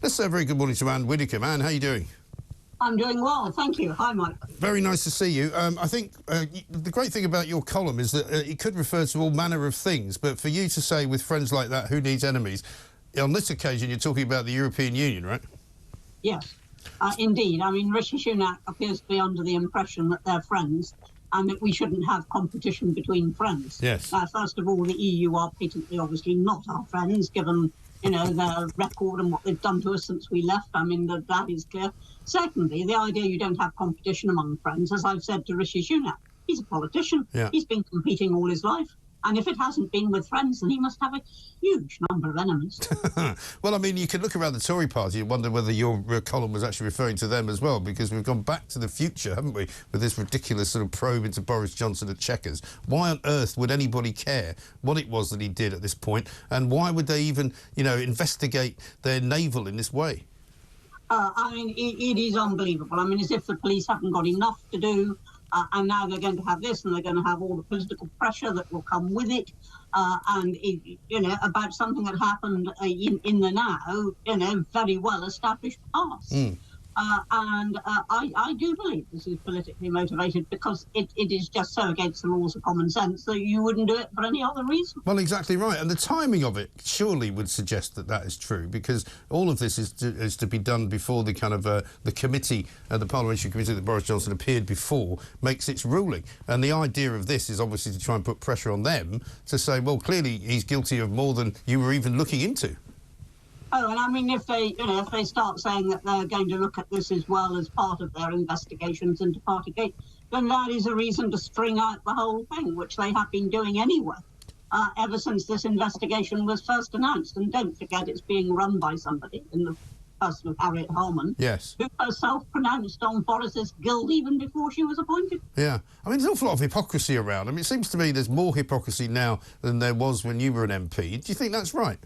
Let's say a very good morning to Ann Widdecombe. Ann, how are you doing? I'm doing well, thank you. Hi, Mike. Very nice to see you. I think the great thing about your column is that it could refer to all manner of things, but for you to say with friends like that, who needs enemies, on this occasion you're talking about the European Union, right? Yes, indeed. I mean, Rishi Sunak appears to be under the impression that they're friends and that we shouldn't have competition between friends. Yes. First of all, the EU are patently, obviously, not our friends, given, you know, their record and what they've done to us since we left. I mean, that is clear. Secondly, the idea you don't have competition among friends, as I've said to Rishi Sunak, he's a politician. Yeah. He's been competing all his life. And if it hasn't been with friends, then he must have a huge number of enemies. Well, I mean, you could look around the Tory party and wonder whether your column was actually referring to them as well, because we've gone back to the future, haven't we, with this ridiculous sort of probe into Boris Johnson at Chequers. Why on earth would anybody care what it was that he did at this point, and why would they even, you know, investigate their navel in this way? I mean, it is unbelievable. I mean, as if the police haven't got enough to do, and now they're going to have this, and they're going to have all the political pressure that will come with it, you know, about something that happened in the now, you know, very well-established past. I do believe this is politically motivated, because it is just so against the rules of common sense that you wouldn't do it for any other reason. Well, exactly right. And the timing of it surely would suggest that that is true, because all of this is to be done before the kind of the committee, the parliamentary committee that Boris Johnson appeared before, makes its ruling. And the idea of this is obviously to try and put pressure on them to say, well, clearly he's guilty of more than you were even looking into. Oh, and I mean, if they start saying that they're going to look at this as well as part of their investigations into Partygate, then that is a reason to string out the whole thing, which they have been doing anyway, ever since this investigation was first announced. And don't forget, it's being run by somebody in the person of Harriet Harman, yes, who herself pronounced on Boris's guilt even before she was appointed. Yeah. I mean, there's an awful lot of hypocrisy around. I mean, it seems to me there's more hypocrisy now than there was when you were an MP. Do you think that's right?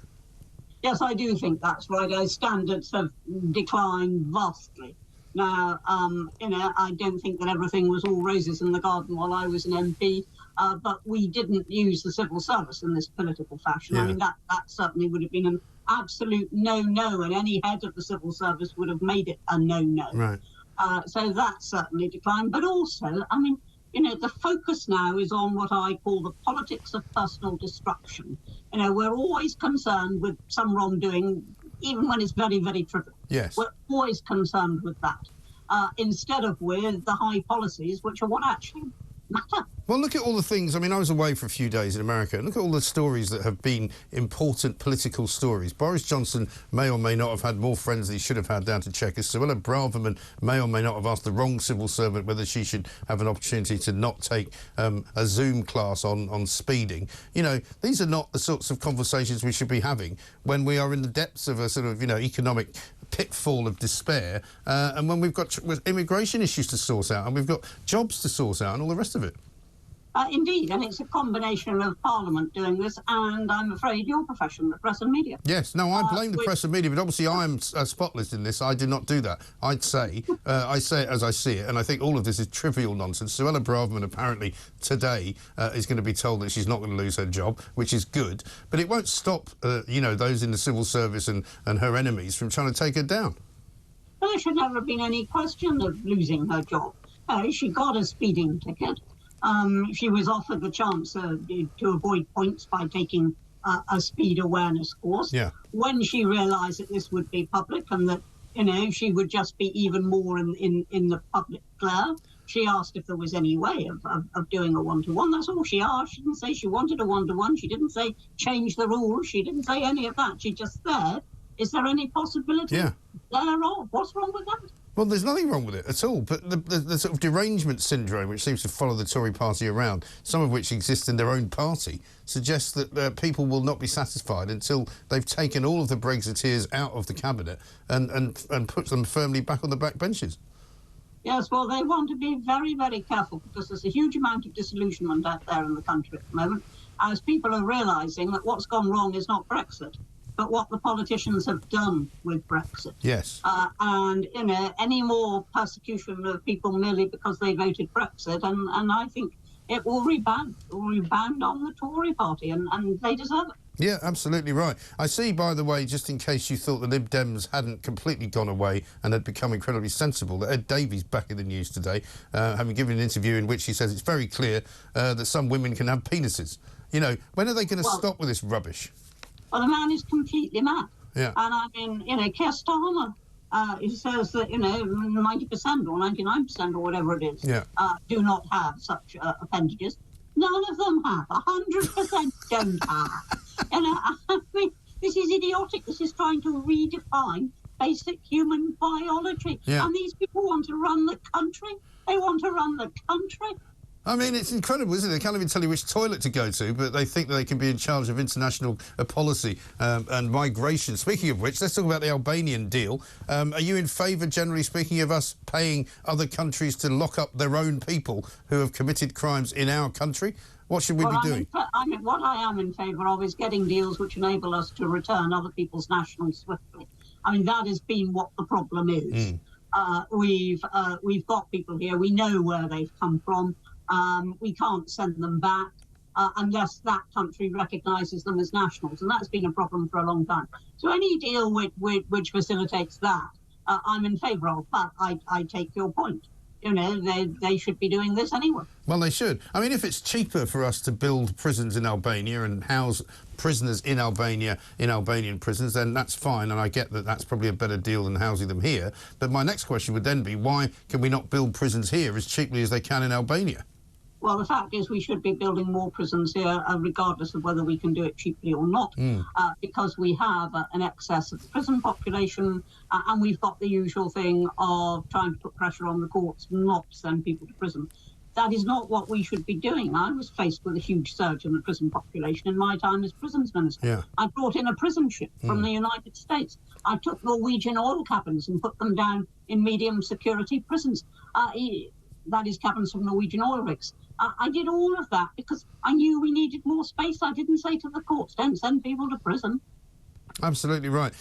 Yes, I do think that's right. Our standards have declined vastly. Now, you know, I don't think that everything was all roses in the garden while I was an MP, but we didn't use the civil service in this political fashion. Yeah. I mean, that certainly would have been an absolute no-no, and any head of the civil service would have made it a no-no. Right. So that certainly declined. But also, I mean, you know, the focus now is on what I call the politics of personal destruction. You know, we're always concerned with some wrongdoing, even when it's very, very trivial. Yes. We're always concerned with that, instead of with the high policies, which are what actually matter. Well, look at all the things. I mean, I was away for a few days in America. Look at all the stories that have been important political stories. Boris Johnson may or may not have had more friends than he should have had down to Chequers. Suella Braverman may or may not have asked the wrong civil servant whether she should have an opportunity to not take a Zoom class on speeding. You know, these are not the sorts of conversations we should be having when we are in the depths of a sort of, you know, economic pitfall of despair, and when we've got immigration issues to sort out, and we've got jobs to sort out, and all the rest of it. Indeed, and it's a combination of Parliament doing this, and I'm afraid your profession, the press and media. Yes, no, I blame the press and media, but obviously I am spotless in this. I do not do that. I say it as I see it, and I think all of this is trivial nonsense. Suella Braverman apparently today is going to be told that she's not going to lose her job, which is good, but it won't stop, you know, those in the civil service and her enemies from trying to take her down. Well, there should never have been any question of losing her job. She got a speeding ticket. She was offered the chance to avoid points by taking a speed awareness course. Yeah. When she realised that this would be public and that, you know, she would just be even more in the public glare, she asked if there was any way of doing a one-to-one. That's all she asked. She didn't say she wanted a one-to-one. She didn't say change the rules. She didn't say any of that. She just said, is there any possibility thereof? What's wrong with that? Well, there's nothing wrong with it at all, but the sort of derangement syndrome which seems to follow the Tory party around, some of which exists in their own party, suggests that people will not be satisfied until they've taken all of the Brexiteers out of the cabinet and put them firmly back on the back benches. Yes, well, they want to be very, very careful, because there's a huge amount of disillusionment out there in the country at the moment, as people are realising that what's gone wrong is not Brexit, but what the politicians have done with Brexit. Yes. And, you know, any more persecution of people merely because they voted Brexit, and I think it will rebound. It will rebound on the Tory party, and they deserve it. Yeah, absolutely right. I see, by the way, just in case you thought the Lib Dems hadn't completely gone away and had become incredibly sensible, that Ed Davey's back in the news today, having given an interview in which he says it's very clear that some women can have penises. You know, when are they going to stop with this rubbish? Well, the man is completely mad. Yeah. And I mean, you know, Keir Starmer, he says that, you know, 90% or 99% or whatever it is, do not have such appendages. None of them have. 100% don't have. And I mean, this is idiotic. This is trying to redefine basic human biology. Yeah. And these people want to run the country. They want to run the country. I mean, it's incredible, isn't it? They can't even tell you which toilet to go to, but they think that they can be in charge of international policy and migration. Speaking of which, let's talk about the Albanian deal. Are you in favour, generally speaking, of us paying other countries to lock up their own people who have committed crimes in our country? What should we be doing? What I am in favour of is getting deals which enable us to return other people's nationals swiftly. I mean, that has been what the problem is. We've got people here. We know where they've come from. We can't send them back unless that country recognises them as nationals, and that's been a problem for a long time. So any deal which facilitates that, I'm in favour of, but I take your point. You know, they should be doing this anyway. Well, they should. I mean, if it's cheaper for us to build prisons in Albania and house prisoners in Albania in Albanian prisons, then that's fine, and I get that that's probably a better deal than housing them here. But my next question would then be, why can we not build prisons here as cheaply as they can in Albania? Well, the fact is we should be building more prisons here, regardless of whether we can do it cheaply or not, because we have an excess of the prison population, and we've got the usual thing of trying to put pressure on the courts not to send people to prison. That is not what we should be doing. I was faced with a huge surge in the prison population in my time as prisons minister. Yeah. I brought in a prison ship from the United States. I took Norwegian oil cabins and put them down in medium security prisons. That is cabins from Norwegian oil rigs. I did all of that because I knew we needed more space. I didn't say to the courts, don't send people to prison. Absolutely right.